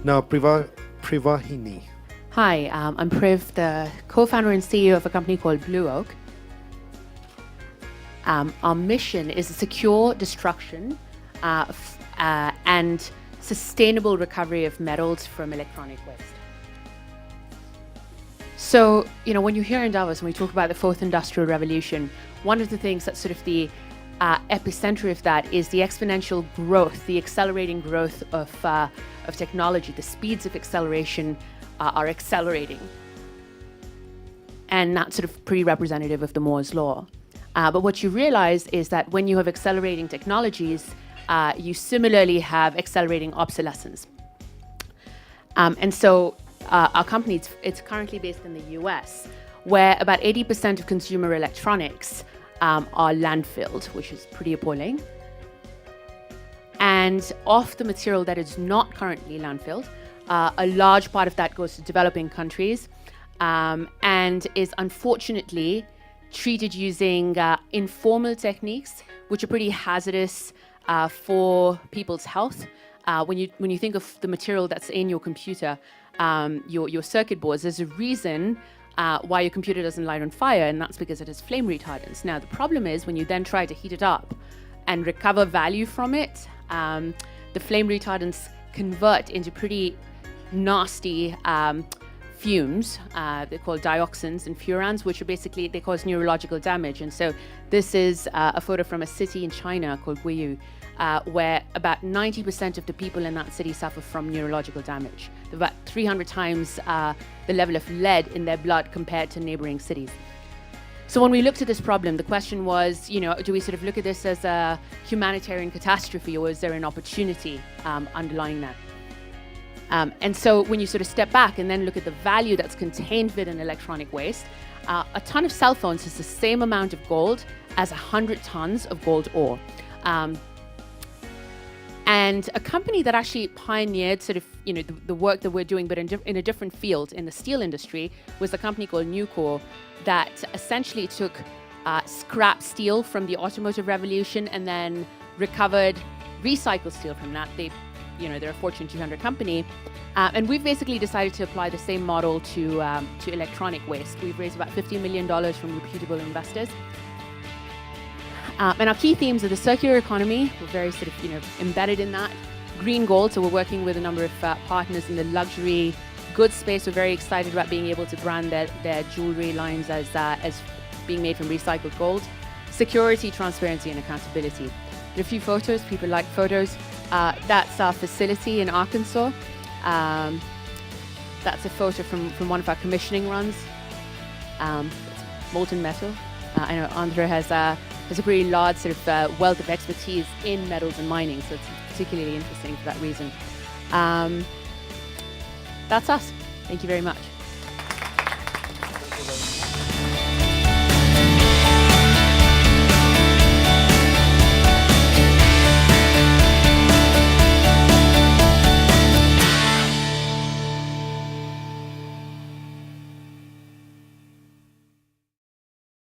Now, Privahini. Hi, I'm Priv, the co-founder and CEO of a company called BlueOak. Our mission is a secure destruction and sustainable recovery of metals from electronic waste. So, when you're here in Davos and we talk about the fourth industrial revolution, one of the things that's sort of the epicenter of that is the exponential growth, the accelerating growth of technology. The speeds of acceleration are accelerating. And that's sort of pretty representative of the Moore's law. But what you realize is that when you have accelerating technologies, you similarly have accelerating obsolescence. And so our company, it's currently based in the US, where about 80% of consumer electronics are landfilled, which is pretty appalling. And of the material that is not currently landfilled, a large part of that goes to developing countries and is unfortunately treated using informal techniques, which are pretty hazardous for people's health. When you think of the material that's in your computer, your circuit boards, there's a reason why your computer doesn't light on fire, and that's because it has flame retardants. Now, the problem is when you then try to heat it up and recover value from it, the flame retardants convert into pretty nasty fumes. They're called dioxins and furans, which are basically, they cause neurological damage. And so this is a photo from a city in China called Guiyu, where about 90% of the people in that city suffer from neurological damage. They're about 300 times the level of lead in their blood compared to neighboring cities. So when we looked at this problem, the question was, do we sort of look at this as a humanitarian catastrophe, or is there an opportunity underlying that? And so when you sort of step back and then look at the value that's contained within electronic waste, a ton of cell phones is the same amount of gold as 100 tons of gold ore. And a company that actually pioneered sort of, the work that we're doing, but in a different field in the steel industry, was a company called Nucor that essentially took scrap steel from the automotive revolution and then recovered recycled steel from that. They're a Fortune 200 company. And we've basically decided to apply the same model to electronic waste. We've raised about $50 million from reputable investors. And our key themes are the circular economy. We're very sort of, embedded in that. Green gold, so we're working with a number of partners in the luxury goods space. We're very excited about being able to brand their jewelry lines as being made from recycled gold. Security, transparency, and accountability. There are a few photos, people like photos. That's our facility in Arkansas. That's a photo from one of our commissioning runs. It's molten metal. I know Andhra has a pretty large sort of wealth of expertise in metals and mining, so it's particularly interesting for that reason. That's us. Thank you very much.